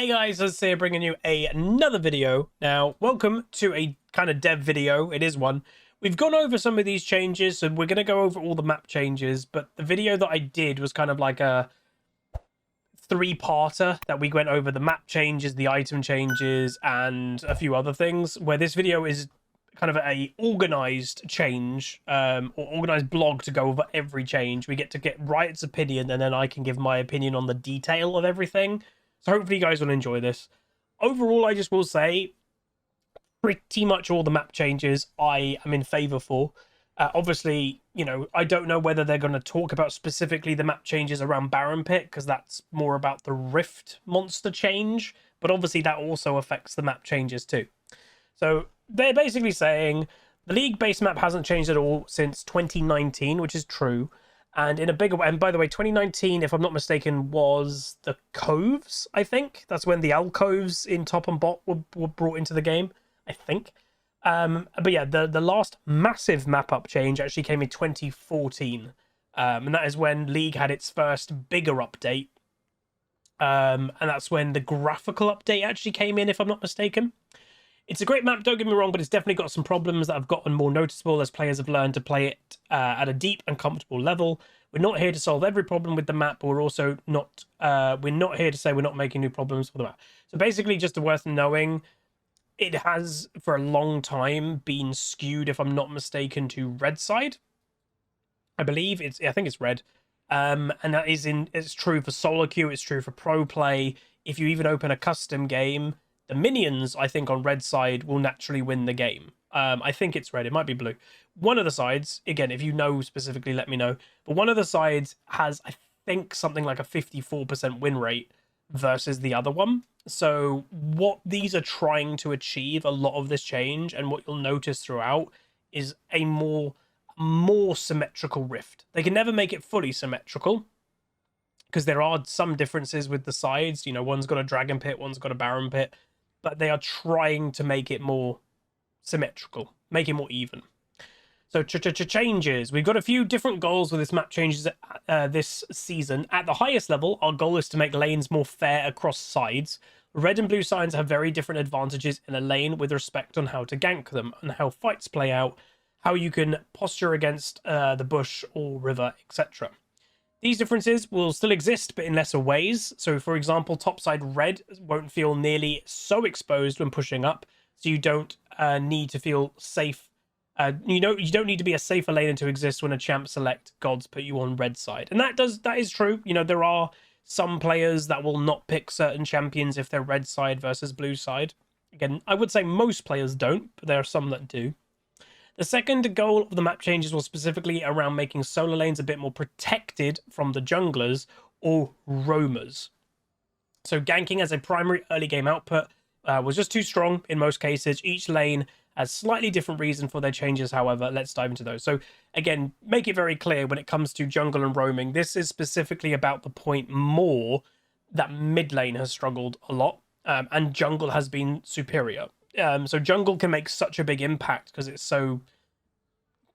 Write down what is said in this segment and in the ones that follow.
Hey guys, let's say bringing you another video. Now, welcome to a kind of dev video. It is one. We've gone over some of these changes, and we're going to go over all the map changes, but the video that I did was kind of like a three-parter that we went over the map changes, the item changes, and a few other things, where this video is kind of a organized change, or organized blog to go over every change. We get to get Riot's opinion, and then I can give my opinion on the detail of everything. So hopefully you guys will enjoy this. Overall, I just will say pretty much all the map changes I am in favor for. Obviously, you know, I don't know whether they're going to talk about specifically the map changes around Baron Pit, because that's more about the Rift monster change. But obviously that also affects the map changes too. So they're basically saying the League base map hasn't changed at all since 2019, which is true. And in a bigger way, and by the way, 2019, if I'm not mistaken, was the Coves, I think. That's when the alcoves in top and bot were brought into the game, I think. But yeah, the last massive map up change actually came in 2014. And that is when League had its first bigger update. And that's when the graphical update actually came in, if I'm not mistaken. It's a great map, don't get me wrong, but it's definitely got some problems that have gotten more noticeable as players have learned to play it at a deep and comfortable level. We're not here to solve every problem with the map, but we're also not here to say we're not making new problems for the map. So basically, just worth knowing, it has for a long time been skewed, if I'm not mistaken, to red side. I believe I think it's red. And that it's true for solo queue, it's true for pro play. If you even open a custom game, the minions, I think, on red side will naturally win the game. I think it's red. It might be blue. One of the sides, again, if you know specifically, let me know. But one of the sides has, I think, something like a 54% win rate versus the other one. So what these are trying to achieve, a lot of this change, and what you'll notice throughout, is a more symmetrical Rift. They can never make it fully symmetrical, because there are some differences with the sides. You know, one's got a Dragon Pit, one's got a Baron Pit. But they are trying to make it more symmetrical, make it more even. So changes. We've got a few different goals with this map changes this season. At the highest level, our goal is to make lanes more fair across sides. Red and blue sides have very different advantages in a lane with respect on how to gank them and how fights play out, how you can posture against the bush or river, etc. These differences will still exist, but in lesser ways. So, for example, topside red won't feel nearly so exposed when pushing up, so you don't need to feel safe. You don't need to be a safer laner to exist when a champ select gods put you on red side, and that is true. You know, there are some players that will not pick certain champions if they're red side versus blue side. Again, I would say most players don't, but there are some that do. The second goal of the map changes was specifically around making solo lanes a bit more protected from the junglers or roamers. So ganking as a primary early game output was just too strong in most cases. Each lane has slightly different reason for their changes, however. Let's dive into those. So again, make it very clear when it comes to jungle and roaming, this is specifically about the point more that mid lane has struggled a lot, and jungle has been superior. So jungle can make such a big impact because it's so,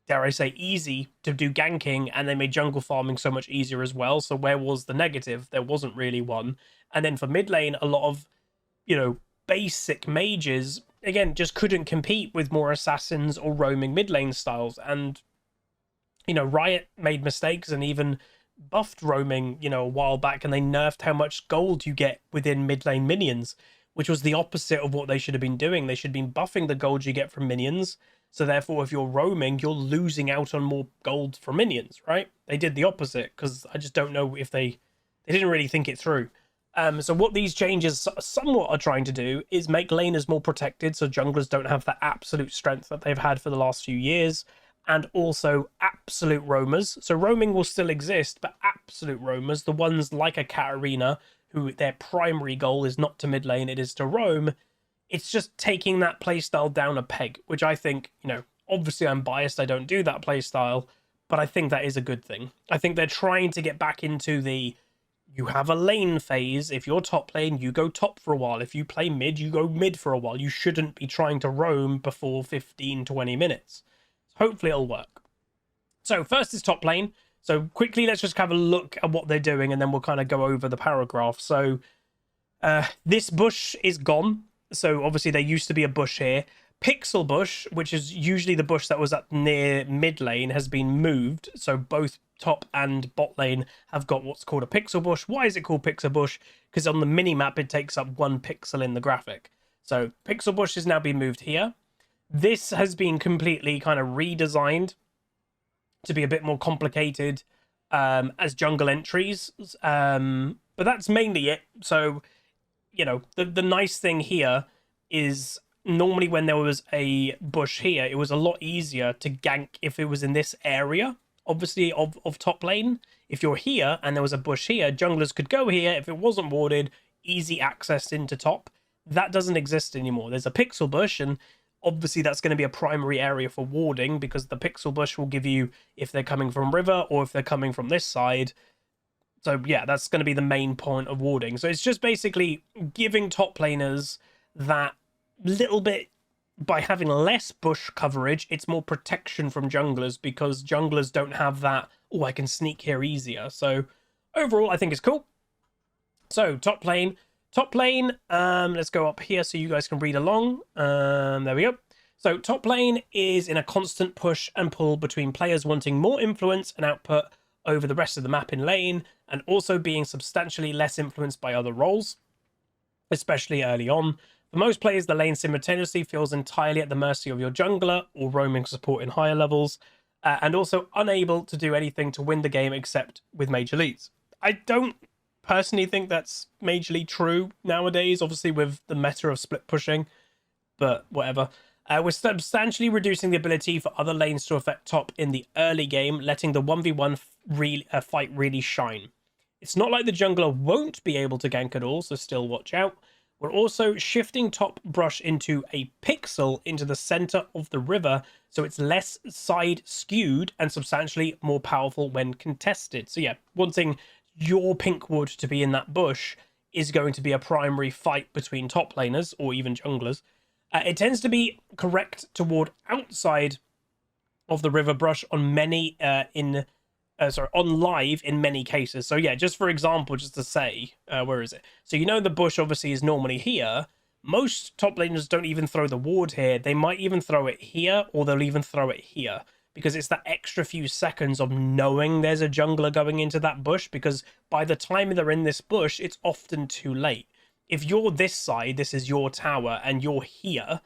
dare I say, easy to do ganking, and they made jungle farming so much easier as well. So where was the negative? There wasn't really one. And then for mid lane, a lot of, you know, basic mages, again, just couldn't compete with more assassins or roaming mid lane styles. And, you know, Riot made mistakes and even buffed roaming, you know, a while back, and they nerfed how much gold you get within mid lane minions, which was the opposite of what they should have been doing. They should have been buffing the gold you get from minions. So therefore, if you're roaming, you're losing out on more gold from minions, right? They did the opposite, because I just don't know if they didn't really think it through. So what these changes somewhat are trying to do is make laners more protected, so junglers don't have that absolute strength that they've had for the last few years. And also absolute roamers. So roaming will still exist, but absolute roamers, the ones like a Katarina, who their primary goal is not to mid lane, it is to roam. It's just taking that playstyle down a peg, which I think, you know, obviously I'm biased, I don't do that playstyle, but I think that is a good thing. I think they're trying to get back into the, you have a lane phase. If you're top lane, you go top for a while. If you play mid, you go mid for a while. You shouldn't be trying to roam before 15, 20 minutes. Hopefully it'll work. So first is top lane. So quickly, let's just have a look at what they're doing, and then we'll kind of go over the paragraph. So This bush is gone. So obviously there used to be a bush here. Pixel bush, which is usually the bush that was up near mid lane, has been moved. So both top and bot lane have got what's called a pixel bush. Why is it called pixel bush? Because on the mini map it takes up 1 pixel in the graphic. So pixel bush has now been moved here. This has been completely kind of redesigned to be a bit more complicated as jungle entries. But that's mainly it. So, you know, the nice thing here is normally when there was a bush here, it was a lot easier to gank if it was in this area, obviously, of top lane. If you're here and there was a bush here, junglers could go here. If it wasn't warded, easy access into top. That doesn't exist anymore. There's a pixel bush, and obviously that's going to be a primary area for warding, because the pixel bush will give you if they're coming from river or if they're coming from this side. So yeah, that's going to be the main point of warding. So it's just basically giving top laners that little bit. By having less bush coverage, it's more protection from junglers, because junglers don't have that, oh, I can sneak here easier. So overall, I think it's cool. So top lane, let's go up here so you guys can read along. There we go. So top lane is in a constant push and pull between players wanting more influence and output over the rest of the map in lane, and also being substantially less influenced by other roles, especially early on. For most players, the lane simultaneously feels entirely at the mercy of your jungler or roaming support in higher levels, and also unable to do anything to win the game except with major leads. I don't personally think that's majorly true nowadays, obviously with the meta of split pushing, but whatever. We're substantially reducing the ability for other lanes to affect top in the early game, letting the 1v1 fight really shine. It's not like the jungler won't be able to gank at all, so still watch out. We're also shifting top brush into a pixel into the center of the river, so it's less side skewed and substantially more powerful when contested. So yeah, wanting your pink ward to be in that bush is going to be a primary fight between top laners or even junglers. It tends to be correct toward outside of the river brush on many on live in many cases. So yeah, just for example, just to say, where is it? So you know the bush obviously is normally here. Most top laners don't even throw the ward here. They might even throw it here, or they'll even throw it here, because it's that extra few seconds of knowing there's a jungler going into that bush, because by the time they're in this bush, it's often too late. If you're this side, this is your tower, and you're here,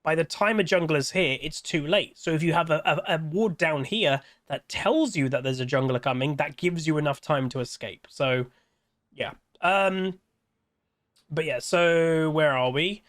by the time a jungler's here, it's too late. So if you have a ward down here that tells you that there's a jungler coming, that gives you enough time to escape. So, yeah. But yeah, so where are we?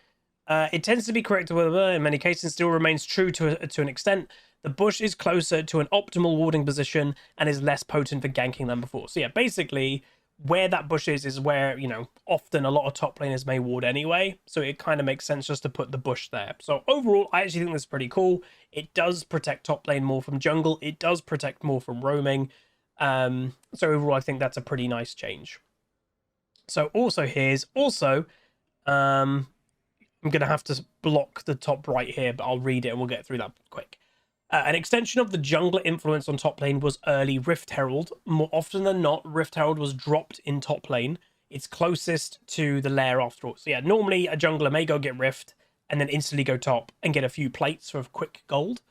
It tends to be correct in many cases, still remains true to an extent. The bush is closer to an optimal warding position and is less potent for ganking than before. So yeah, basically, where that bush is where, you know, often a lot of top laners may ward anyway, so it kind of makes sense just to put the bush there. So overall, I actually think this is pretty cool. It does protect top lane more from jungle, it does protect more from roaming, so overall I think that's a pretty nice change. So also I'm gonna have to block the top right here, but I'll read it and we'll get through that quick. An extension of the jungler influence on top lane was early Rift Herald. More often than not, Rift Herald was dropped in top lane. It's closest to the lair after all. So yeah, normally a jungler may go get Rift and then instantly go top and get a few plates for quick gold.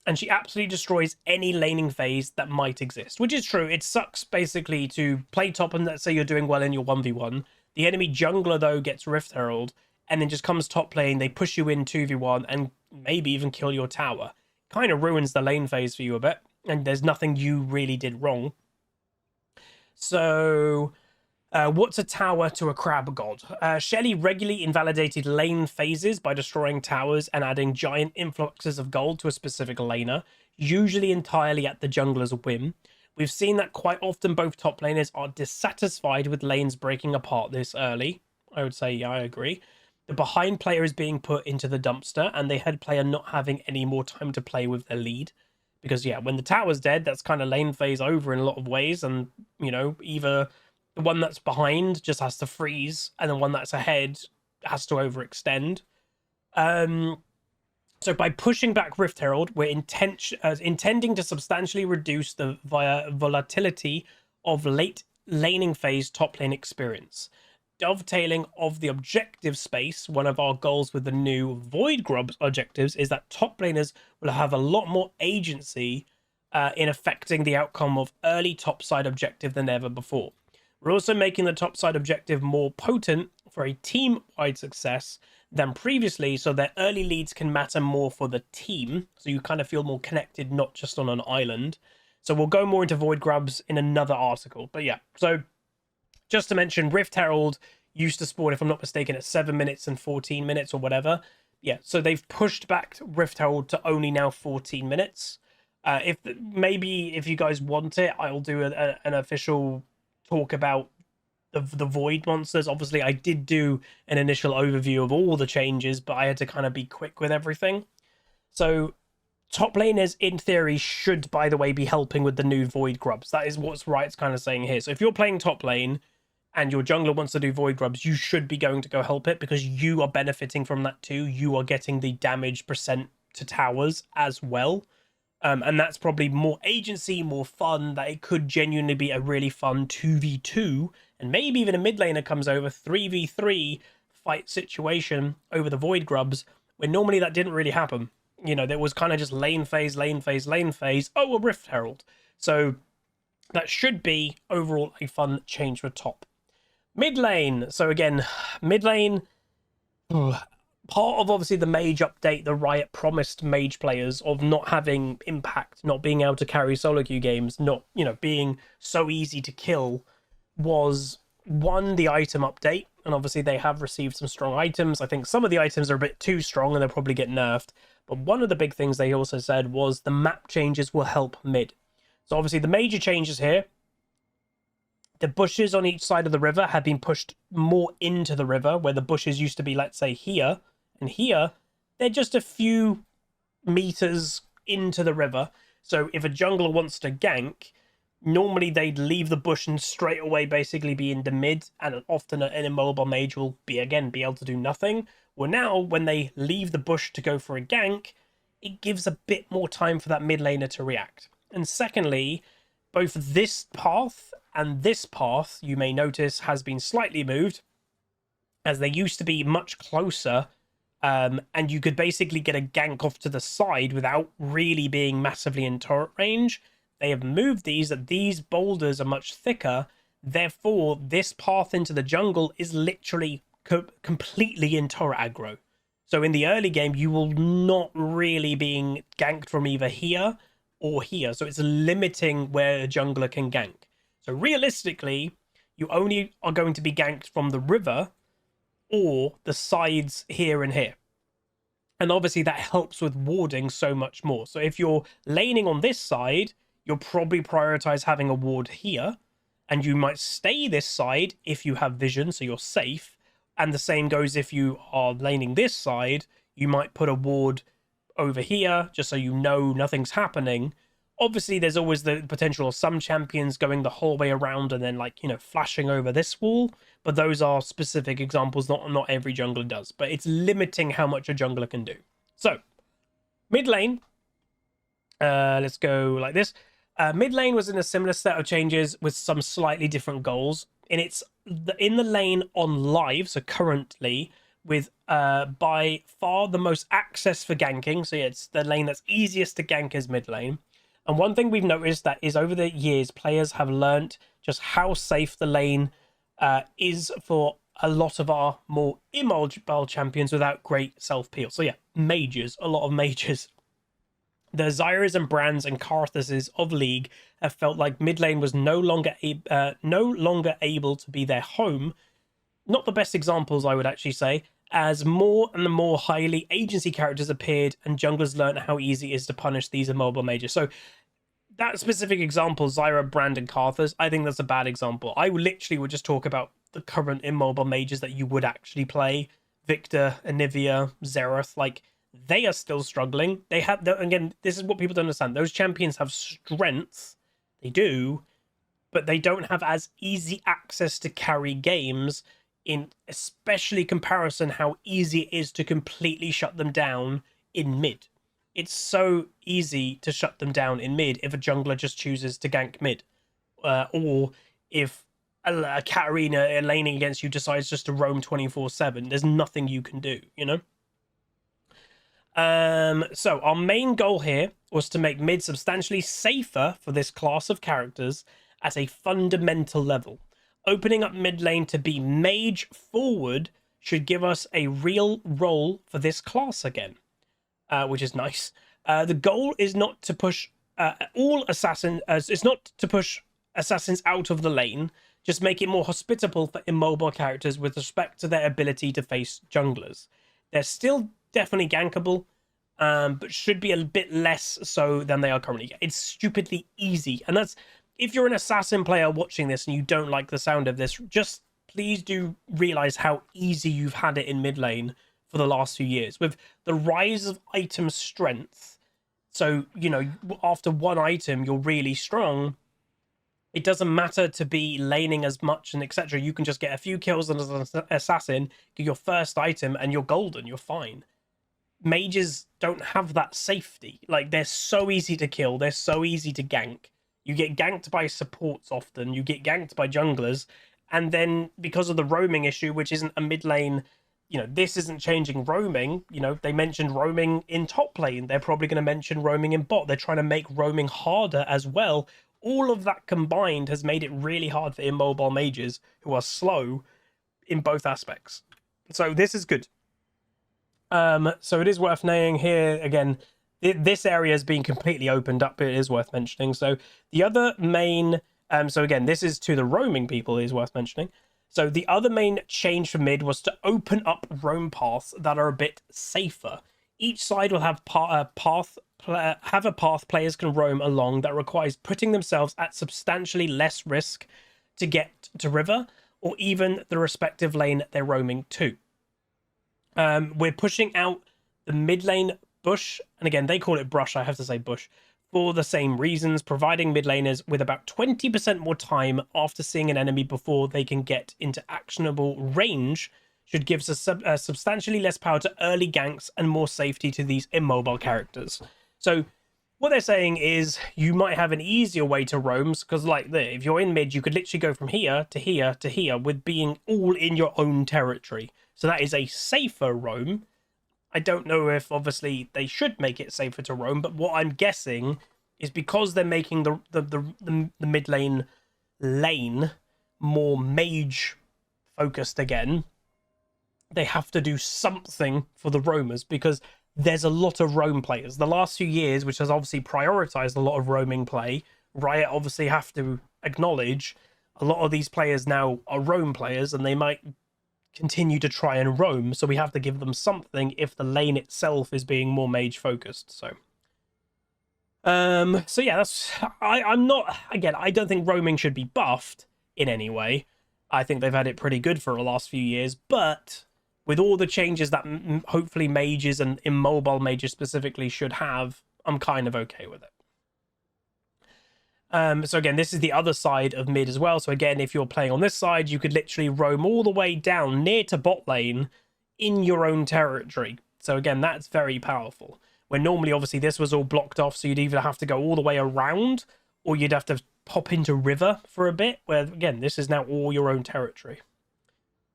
And she absolutely destroys any laning phase that might exist, which is true. It sucks basically to play top and let's say you're doing well in your 1v1. The enemy jungler though gets Rift Herald and then just comes top lane. They push you in 2v1 and maybe even kill your tower. Kind of ruins the lane phase for you a bit, and there's nothing you really did wrong. So what's a tower to a crab god? Shelly regularly invalidated lane phases by destroying towers and adding giant influxes of gold to a specific laner, usually entirely at the jungler's whim. We've seen that quite often both top laners are dissatisfied with lanes breaking apart this early. I would say, yeah, I agree. The behind player is being put into the dumpster, and the head player not having any more time to play with their lead. Because, yeah, when the tower's dead, that's kind of lane phase over in a lot of ways. And, you know, either the one that's behind just has to freeze, and the one that's ahead has to overextend. So by pushing back Rift Herald, we're intending to substantially reduce the volatility of late laning phase top lane experience. dovetailing of the objective space, one of our goals with the new Void Grub objectives is that top laners will have a lot more agency in affecting the outcome of early topside objective than ever before. We're also making the topside objective more potent for a team-wide success than previously, so that early leads can matter more for the team, so you kind of feel more connected, not just on an island. So we'll go more into Void Grubs in another article. But yeah, so just to mention, Rift Herald used to spawn, if I'm not mistaken, at 7 minutes and 14 minutes or whatever. Yeah, so they've pushed back Rift Herald to only now 14 minutes. If you guys want it, I'll do an official talk about the Void monsters. Obviously, I did do an initial overview of all the changes, but I had to kind of be quick with everything. So top laners, in theory, should, by the way, be helping with the new Void Grubs. That is what Riot's kind of saying here. So if you're playing top lane and your jungler wants to do Void Grubs, you should be going to go help it, because you are benefiting from that too. You are getting the damage percent to towers as well. And that's probably more agency, more fun, that it could genuinely be a really fun 2v2, and maybe even a mid laner comes over 3v3 fight situation over the Void Grubs, where normally that didn't really happen. You know, there was kind of just lane phase, lane phase, lane phase. Oh, a Rift Herald. So that should be overall a fun change for top. Mid lane. So again, mid lane, part of obviously the mage update, the Riot promised mage players of not having impact, not being able to carry solo queue games, not, you know, being so easy to kill, was one, the item update. And obviously they have received some strong items. I think some of the items are a bit too strong and they'll probably get nerfed. But one of the big things they also said was the map changes will help mid. So obviously the major changes here, the bushes on each side of the river have been pushed more into the river, where the bushes used to be, let's say, here and here. They're just a few meters into the river. So if a jungler wants to gank, normally they'd leave the bush and straight away basically be in the mid, and often an immobile mage will be able to do nothing. Well, now when they leave the bush to go for a gank, it gives a bit more time for that mid laner to react. And secondly, both this path and this path, you may notice, has been slightly moved, as they used to be much closer, and you could basically get a gank off to the side without really being massively in turret range. They have moved these, that these boulders are much thicker, therefore this path into the jungle is literally completely in turret aggro. So in the early game, you will not really being ganked from either here or here. So it's limiting where a jungler can gank. So realistically, you only are going to be ganked from the river or the sides here and here. And obviously that helps with warding so much more. So if you're laning on this side, you'll probably prioritize having a ward here. And you might stay this side if you have vision, so you're safe. And the same goes if you are laning this side, you might put a ward over here, just so you know nothing's happening. Obviously, there's always the potential of some champions going the whole way around and then, like, you know, flashing over this wall. But those are specific examples, not every jungler does. But it's limiting how much a jungler can do. So, mid lane. Let's go like this. Mid lane was in a similar set of changes with some slightly different goals. And it's in the lane on live, so currently, with by far the most access for ganking. So yeah, it's the lane that's easiest to gank is mid lane. And one thing we've noticed that is over the years, players have learnt just how safe the lane is for a lot of our more immobile champions without great self-peel. So yeah, mages, a lot of mages. The Zyras and Brands and Karthuses of League have felt like mid lane was no longer able to be their home. Not the best examples, I would actually say, as more and more highly agency characters appeared and junglers learned how easy it is to punish these immobile mages. So that specific example, Zyra, Brand, and Karthus, I think that's a bad example. I literally would just talk about the current immobile mages that you would actually play. Victor, Anivia, Xerath, like, they are still struggling. They have, again, this is what people don't understand. Those champions have strength. They do, but they don't have as easy access to carry games, in especially comparison how easy it is to completely shut them down in mid. It's so easy to shut them down in mid if a jungler just chooses to gank mid. Or if a Katarina laning against you decides just to roam 24/7. There's nothing you can do, you know? So our main goal here was to make mid substantially safer for this class of characters at a fundamental level. Opening up mid lane to be mage forward should give us a real role for this class again, which is nice. The goal is not to push it's not to push assassins out of the lane, just make it more hospitable for immobile characters with respect to their ability to face junglers. They're still definitely gankable, but should be a bit less so than they are currently. It's stupidly easy, and that's, if you're an assassin player watching this and you don't like the sound of this, just please do realize how easy you've had it in mid lane for the last few years with the rise of item strength. So, you know, after one item you're really strong. It doesn't matter to be laning as much and etc. You can just get a few kills as an assassin, get your first item, and you're golden. You're fine. Mages don't have that safety. Like, they're so easy to kill. They're so easy to gank. You get ganked by supports often. You get ganked by junglers. And then because of the roaming issue, which isn't a mid lane, you know, this isn't changing roaming. You know, they mentioned roaming in top lane. They're probably going to mention roaming in bot. They're trying to make roaming harder as well. All of that combined has made it really hard for immobile mages who are slow in both aspects. So this is good. So it is worth knowing here, again, this area has been completely opened up. It is worth mentioning. So the other main, so again, this is to the roaming people, is worth mentioning. So the other main change for mid was to open up roam paths that are a bit safer. Each side will have a path players can roam along that requires putting themselves at substantially less risk to get to river or even the respective lane they're roaming to. We're pushing out the mid lane bush, and again they call it brush, I have to say bush, for the same reasons, providing mid laners with about 20% more time after seeing an enemy before they can get into actionable range should give us substantially less power to early ganks and more safety to these immobile characters. So what they're saying is you might have an easier way to roams, because like if you're in mid, you could literally go from here to here to here with being all in your own territory. So that is a safer roam. I don't know if obviously they should make it safer to roam, but what I'm guessing is because they're making the mid lane more mage focused again, they have to do something for the roamers, because there's a lot of roam players. The last few years, which has obviously prioritized a lot of roaming play, Riot obviously have to acknowledge a lot of these players now are roam players, and they might continue to try and roam, so we have to give them something if the lane itself is being more mage focused. So yeah, that's, I'm not, again, I don't think roaming should be buffed in any way. I think they've had it pretty good for the last few years, but with all the changes that hopefully mages and immobile mages specifically should have, I'm kind of okay with it. So again, this is the other side of mid as well. So again, if you're playing on this side, you could literally roam all the way down near to bot lane in your own territory. So again, that's very powerful. Where normally, obviously, this was all blocked off, so you'd either have to go all the way around, or you'd have to pop into river for a bit, where again, this is now all your own territory.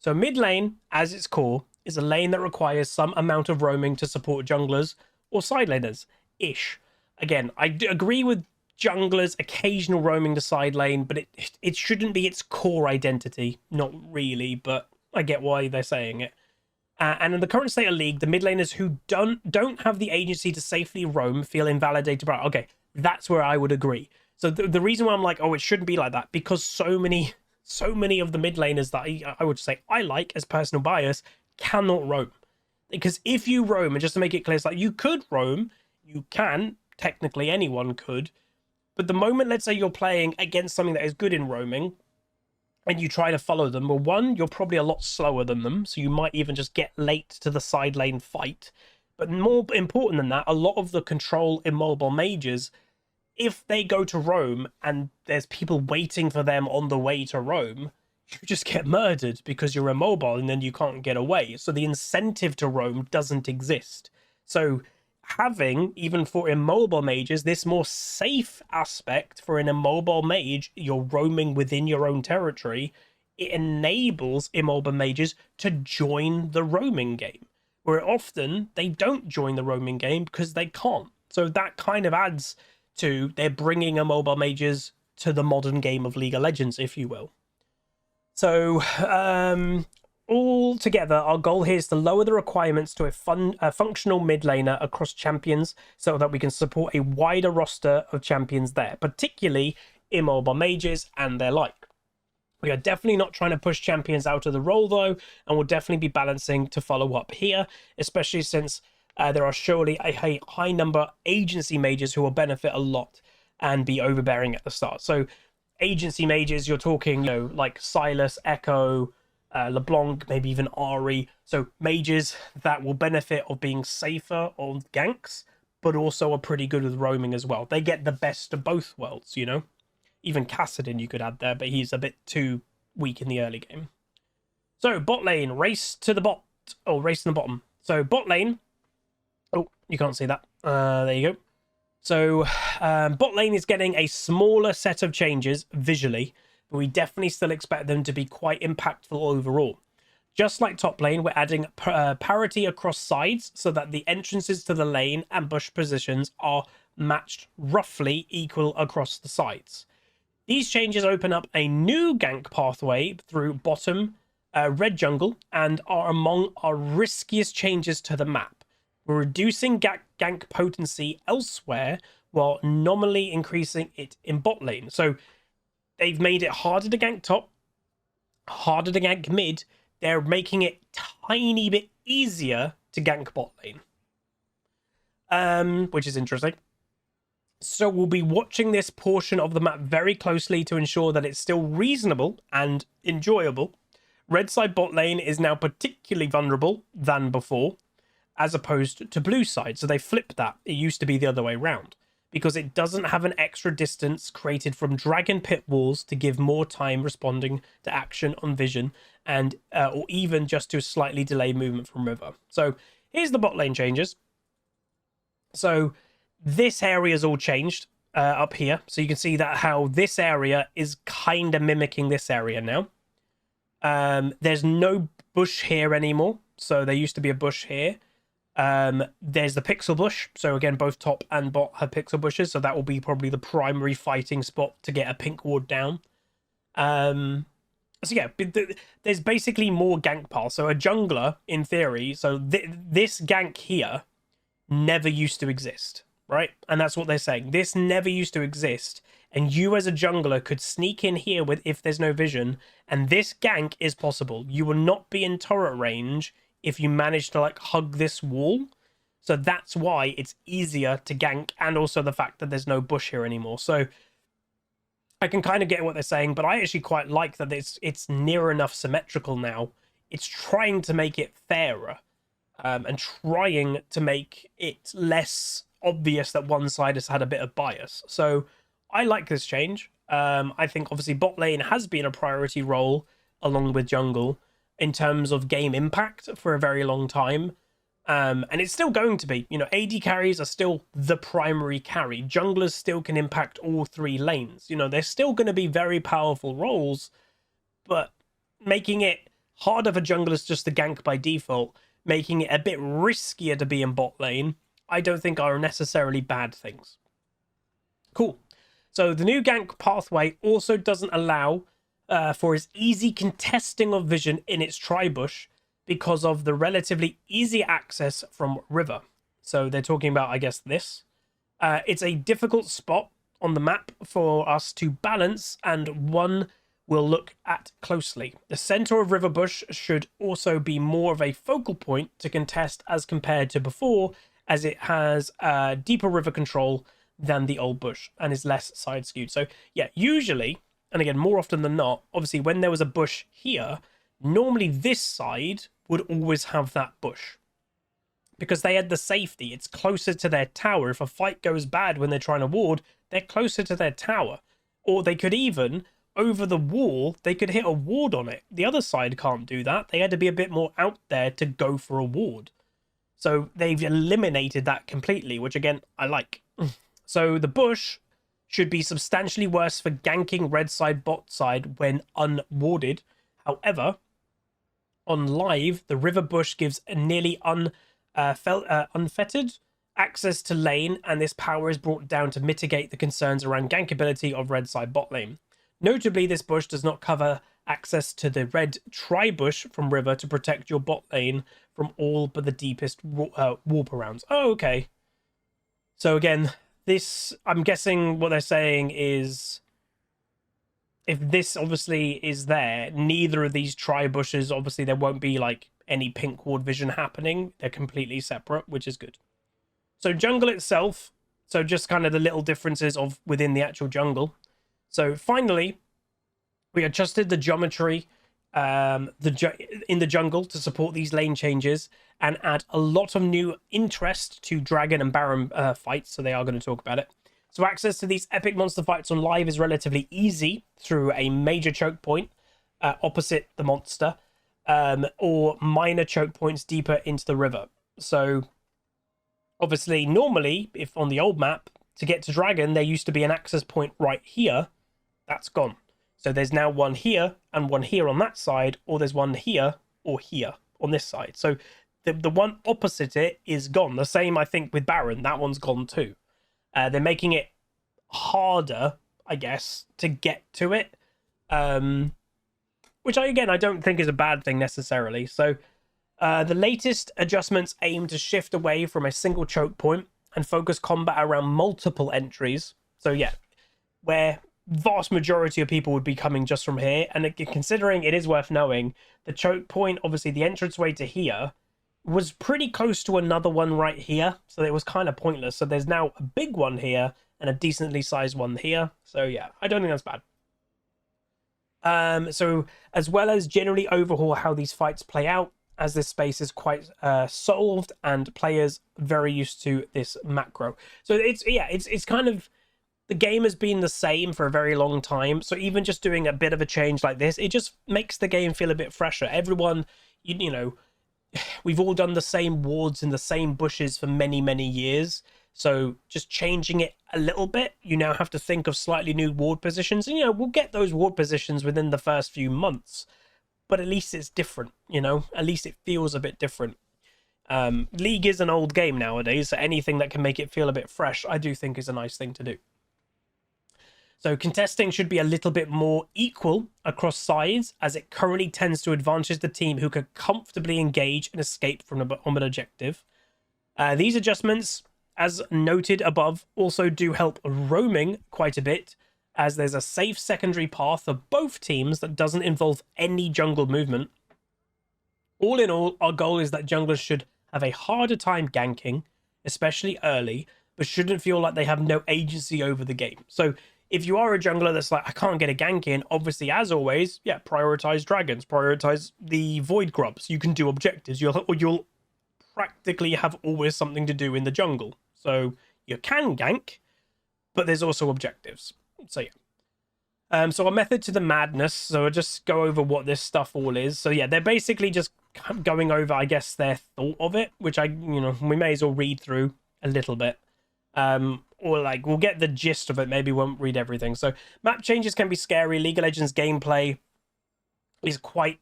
So mid lane, as its core, is a lane that requires some amount of roaming to support junglers or side laners-ish. Again, I do agree with junglers, occasional roaming to side lane, but it shouldn't be its core identity. Not really, but I get why they're saying it. And in the current state of League, the mid laners who don't have the agency to safely roam feel invalidated by... Okay, that's where I would agree. So the reason why I'm like, oh, it shouldn't be like that, because so many of the mid laners that I would say I like as personal bias cannot roam. Because if you roam, and just to make it clear, it's like you could roam, you can, technically anyone could, but the moment, let's say you're playing against something that is good in roaming, and you try to follow them, well, one, you're probably a lot slower than them, so you might even just get late to the side lane fight. But more important than that, a lot of the control immobile mages, if they go to roam and there's people waiting for them on the way to roam, you just get murdered because you're immobile and then you can't get away. So the incentive to roam doesn't exist. So having, even for immobile mages, this more safe aspect for an immobile mage, you're roaming within your own territory, it enables immobile mages to join the roaming game, where often they don't join the roaming game because they can't. So that kind of adds to, they're bringing immobile mages to the modern game of League of Legends, if you will. So all together, our goal here is to lower the requirements to a functional mid laner across champions so that we can support a wider roster of champions there, particularly immobile mages and their like. We are definitely not trying to push champions out of the role, though, and we'll definitely be balancing to follow up here, especially since there are surely a high number of agency mages who will benefit a lot and be overbearing at the start. So agency mages, you're talking, you know, like Silas, Echo, LeBlanc, maybe even Ari. So mages that will benefit of being safer on ganks, but also are pretty good with roaming as well. They get the best of both worlds, you know. Even Kassadin you could add there, but he's a bit too weak in the early game. So bot lane, race to the bot, or race to the bottom. So bot lane, oh, you can't see that. There you go. So bot lane is getting a smaller set of changes visually, but we definitely still expect them to be quite impactful overall. Just like top lane, we're adding parity across sides so that the entrances to the lane and bush positions are matched roughly equal across the sides. These changes open up a new gank pathway through bottom red jungle and are among our riskiest changes to the map. We're reducing gank potency elsewhere while nominally increasing it in bot lane. So they've made it harder to gank top, harder to gank mid. They're making it tiny bit easier to gank bot lane, which is interesting. So we'll be watching this portion of the map very closely to ensure that it's still reasonable and enjoyable. Red side bot lane is now particularly vulnerable than before, as opposed to blue side. So they flipped that. It used to be the other way around, because it doesn't have an extra distance created from dragon pit walls to give more time responding to action on vision, and or even just to slightly delay movement from river. So here's the bot lane changes. So this area is all changed up here. So you can see that how this area is kind of mimicking this area now. There's no bush here anymore. So there used to be a bush here. There's the pixel bush. So again, both top and bot have pixel bushes. So that will be probably the primary fighting spot to get a pink ward down. So yeah, there's basically more gank paths. So a jungler, in theory, so this gank here never used to exist. Right? And that's what they're saying. This never used to exist. And you as a jungler could sneak in here with if there's no vision. And this gank is possible. You will not be in turret range if you manage to like hug this wall. So that's why it's easier to gank. And also the fact that there's no bush here anymore. So I can kind of get what they're saying. But I actually quite like that it's near enough symmetrical now. It's trying to make it fairer. And trying to make it less obvious that one side has had a bit of bias. So I like this change. I think obviously bot lane has been a priority role along with jungle in terms of game impact for a very long time. And it's still going to be, you know, AD carries are still the primary carry. Junglers still can impact all three lanes. You know, they're still going to be very powerful roles, but making it harder for junglers just to gank by default, making it a bit riskier to be in bot lane, I don't think are necessarily bad things. Cool. So the new gank pathway also doesn't allow for as easy contesting of vision in its tri-bush because of the relatively easy access from river. So they're talking about, I guess, this. It's a difficult spot on the map for us to balance, and one we'll look at closely. The center of river bush should also be more of a focal point to contest as compared to before, as it has deeper river control than the old bush and is less side skewed. So yeah, usually, and again, more often than not, obviously when there was a bush here, normally this side would always have that bush because they had the safety. It's closer to their tower. If a fight goes bad when they're trying to ward, they're closer to their tower. Or they could even, over the wall, they could hit a ward on it. The other side can't do that. They had to be a bit more out there to go for a ward. So they've eliminated that completely, which again, I like. So the bush should be substantially worse for ganking red side bot side when unwarded. However, on live, the river bush gives a nearly unfettered access to lane, and this power is brought down to mitigate the concerns around gankability of red side bot lane. Notably, this bush does not cover access to the red tri-bush from river to protect your bot lane from all but the deepest warp arounds. Oh, okay. So again, this, I'm guessing what they're saying is, if this obviously is there, neither of these tri-bushes, obviously there won't be like any pink ward vision happening. They're completely separate, which is good. So jungle itself, so just kind of the little differences of within the actual jungle. So finally, we adjusted the geometry in the jungle to support these lane changes and add a lot of new interest to Dragon and Baron fights, so they are going to talk about it. So access to these epic monster fights on live is relatively easy through a major choke point opposite the monster, or minor choke points deeper into the river. So obviously, normally, if on the old map, to get to Dragon, there used to be an access point right here. That's gone. So there's now one here and one here on that side, or there's one here or here on this side. So the one opposite it is gone. The same, I think, with Baron. That one's gone too. They're making it harder, I guess, to get to it. Which, again, I don't think is a bad thing necessarily. So the latest adjustments aim to shift away from a single choke point and focus combat around multiple entries. So yeah, where vast majority of people would be coming just from here. And considering it is worth knowing, the choke point, obviously the entranceway to here, was pretty close to another one right here. So it was kind of pointless. So there's now a big one here and a decently sized one here. So yeah, I don't think that's bad. So as well as generally overhaul how these fights play out, as this space is quite solved and players very used to this macro. So it's kind of, the game has been the same for a very long time. So even just doing a bit of a change like this, it just makes the game feel a bit fresher. Everyone, you know, we've all done the same wards in the same bushes for many, many years. So just changing it a little bit, you now have to think of slightly new ward positions. And, you know, we'll get those ward positions within the first few months. But at least it's different, you know? At least it feels a bit different. League is an old game nowadays, so anything that can make it feel a bit fresh, I do think is a nice thing to do. So contesting should be a little bit more equal across sides, as it currently tends to advantage the team who can comfortably engage and escape from an objective. These adjustments, as noted above, also do help roaming quite a bit, as there's a safe secondary path for both teams that doesn't involve any jungle movement. All in all, our goal is that junglers should have a harder time ganking, especially early, but shouldn't feel like they have no agency over the game. So if you are a jungler that's like, I can't get a gank in, obviously, as always, yeah, prioritize dragons, prioritize the void grubs. You can do objectives. You'll practically have always something to do in the jungle. So you can gank, but there's also objectives. So yeah. So our method to the madness. So I'll just go over what this stuff all is. So yeah, they're basically just going over, I guess, their thought of it, which we may as well read through a little bit. Or like, we'll get the gist of it. Maybe we won't read everything. So map changes can be scary. League of Legends gameplay is quite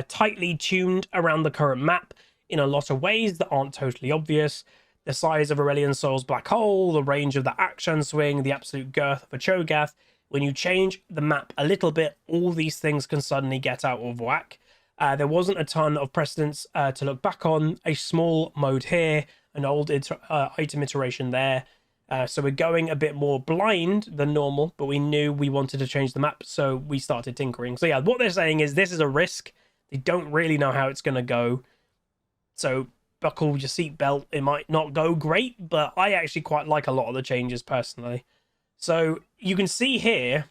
tightly tuned around the current map in a lot of ways that aren't totally obvious. The size of Aurelion Sol's black hole, the range of the action swing, the absolute girth of a Cho'Gath. When you change the map a little bit, all these things can suddenly get out of whack. There wasn't a ton of precedence to look back on. A small mode here, an old item iteration there. So we're going a bit more blind than normal, but we knew we wanted to change the map, so we started tinkering. So yeah, what they're saying is this is a risk. They don't really know how it's going to go. So buckle your seatbelt. It might not go great, but I actually quite like a lot of the changes personally. So you can see here,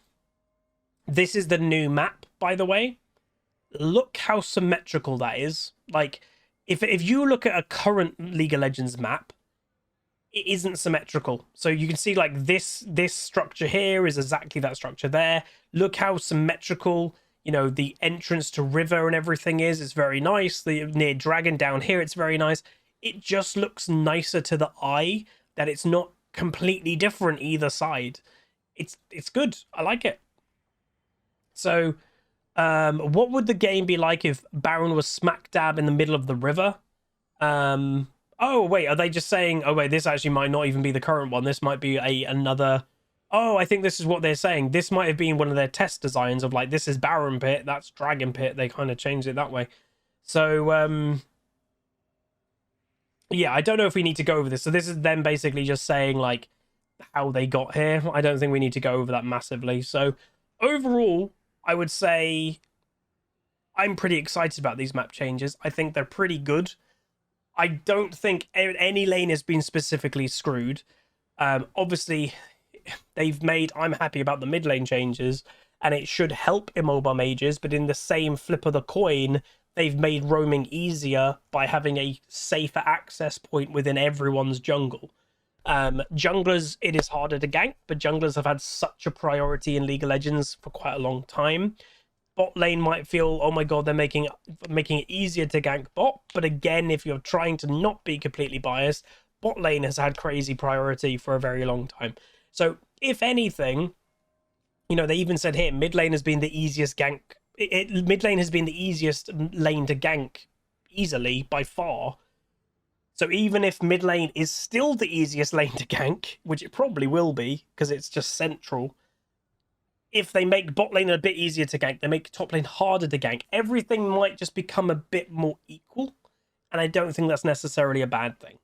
this is the new map, by the way. Look how symmetrical that is. Like, if you look at a current League of Legends map, it isn't symmetrical. So you can see like this structure here is exactly that structure there. Look how symmetrical, you know, the entrance to river and everything is. It's very nice. The near dragon down here, it's very nice. it just looks nicer to the eye, that it's not completely different either side. It's good. I like it. So, what would the game be like if Baron was smack dab in the middle of the river? Oh wait, are they just saying? Oh wait, this actually might not even be the current one. This might be another. Oh, I think this is what they're saying. This might have been one of their test designs of like, this is Baron Pit, that's Dragon Pit. They kind of changed it that way. So, yeah, I don't know if we need to go over this. So this is them basically just saying like how they got here. I don't think we need to go over that massively. So overall, I would say I'm pretty excited about these map changes. I think they're pretty good. I don't think any lane has been specifically screwed. Obviously, I'm happy about the mid lane changes, and it should help immobile mages, but in the same flip of the coin, they've made roaming easier by having a safer access point within everyone's jungle. Junglers, it is harder to gank, but junglers have had such a priority in League of Legends for quite a long time. Bot lane might feel, oh my god, they're making it easier to gank bot, but again, if you're trying to not be completely biased, bot lane has had crazy priority for a very long time. So, if anything, you know, they even said here, mid lane has been the easiest gank. Mid lane has been the easiest lane to gank easily by far. So even if mid lane is still the easiest lane to gank, which it probably will be because it's just central, if they make bot lane a bit easier to gank, they make top lane harder to gank, everything might just become a bit more equal. And I don't think that's necessarily a bad thing.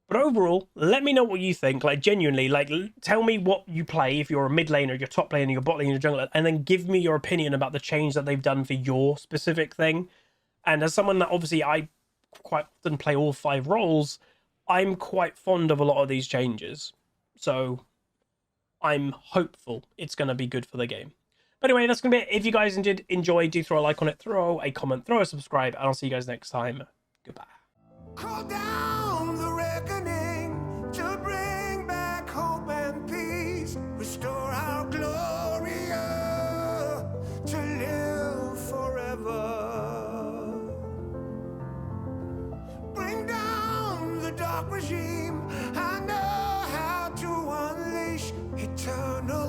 But overall, let me know what you think. Like, genuinely, like, tell me what you play if you're a mid laner, your top laner, your bot lane, your jungler, and then give me your opinion about the change that they've done for your specific thing. And as someone that obviously I quite often play all 5 roles, I'm quite fond of a lot of these changes. So I'm hopeful it's going to be good for the game. But anyway, that's going to be it. If you guys did enjoy, do throw a like on it, throw a comment, throw a subscribe, and I'll see you guys next time. Goodbye. Call down the reckoning to bring back hope and peace. Restore our glory to live forever. Bring down the dark regime. I know how to unleash eternal